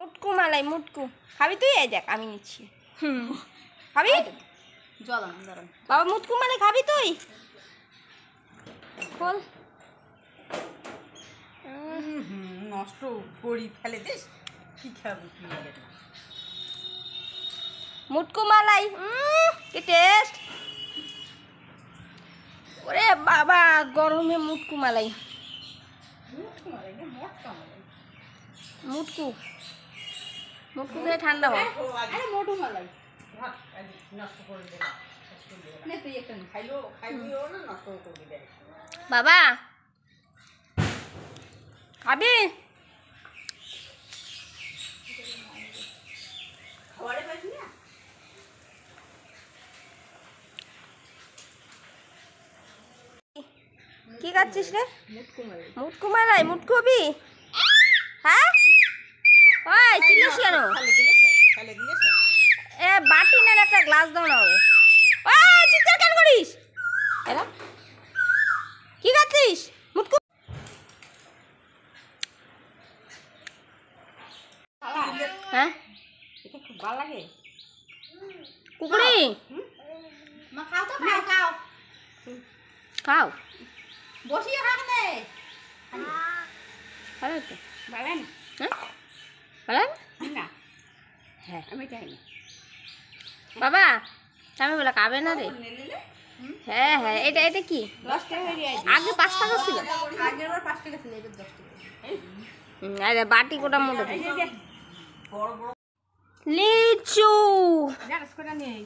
মুটকু মালাই মুটকু খাবি তুই? এই দেখ আমি নিচ্ছি। খাবি? জল বাবা মুটকু মালাই খাবি তুই? খোল। নষ্ট করি ফেলে দিস। কি খাবি কি? মুটকু মালাই কি টেস্ট! ওরে বাবা গরমে মুটকু মালাই। মুটকু মুটকু খেয়ে ঠান্ডা হয়। আরে মোটু মালাই নষ্ট করে দে। তুই একটা খাইও না, নষ্ট করবি দে। বাবা খাবি? খাবারে পাইছি না। কি খাচ্ছিস রে? মুটকু মালাই। মুটকু মালাই মুটকু হবি? হ্যাঁ ওই চিল্লিস কেন? ফেলে দিলে এ বাটি না একটা গ্লাস দাও না হবে। ওই চিৎকার কেন করিস? এরা কি খাচ্ছিস? মুটকু হ্যাঁ এটা খুব ভালো লাগে। কুকুরি মা খাও তো, খাও খাও। বসিয়ে খাও নে। ভালো তো ভালো না? হ্যাঁ ভালো না হ্যাঁ আমি চাই না। বাবা আমি বলে খাবে না রে। হ্যাঁ হ্যাঁ এটা এটা কি 10 টাকা হয়ে যায়। আগে 5 টাকা ছিল। আগের বার 5 টাকা ছিল, এবার 10 টাকা। আরে বাটি কোটা মোটা এই যে বড় বড় লিচু জানাস করে নেই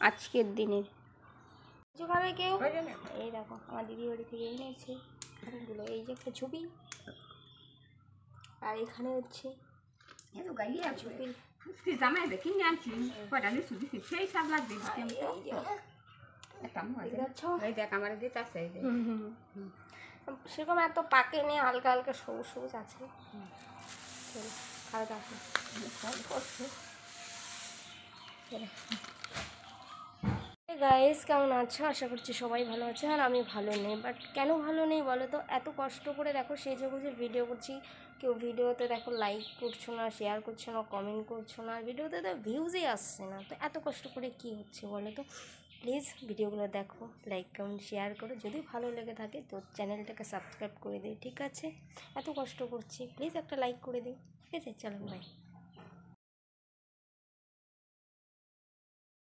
আজকের দিনের। লিচু খাবে কেউ? এই দেখো আমার দিদি বাড়ি থেকে এনেছে অনেকগুলো। এই যে একটা ছবি, আর এখানে হচ্ছে এত গাইয়ে আছে তুই জামাই দেখি নিয়ে আনছি কয়টা লিচু দিছি সেই সব লাগবে। একটা মজা দেখছো এই দেখ আমার দিতে আছে। এই যে সেরকম এত পাকেনি, হালকা হালকা সবুজ সবুজ আছে। খাওয়া আছে গাইস, কেমন আছো? আশা করছি সবাই ভালো আছে। আর আমি ভালো নেই, বাট কেন ভালো নেই বলো তো? এত কষ্ট করে দেখো সেজে গুজে ভিডিও করছি, কেউ ভিডিওতে দেখো লাইক করছো না, শেয়ার করছো না, কমেন্ট করছো না, ভিডিওতে তো ভিউজই আসছে না। তো এত কষ্ট করে কি হচ্ছে বলো তো? প্লিজ ভিডিওগুলো দেখো, লাইক কমেন্ট শেয়ার করো। যদি ভালো লেগে থাকে তো চ্যানেলটাকে সাবস্ক্রাইব করে দিই, ঠিক আছে? এত কষ্ট করছি, প্লিজ একটা লাইক করে দিই, ঠিক আছে? চলো বাই।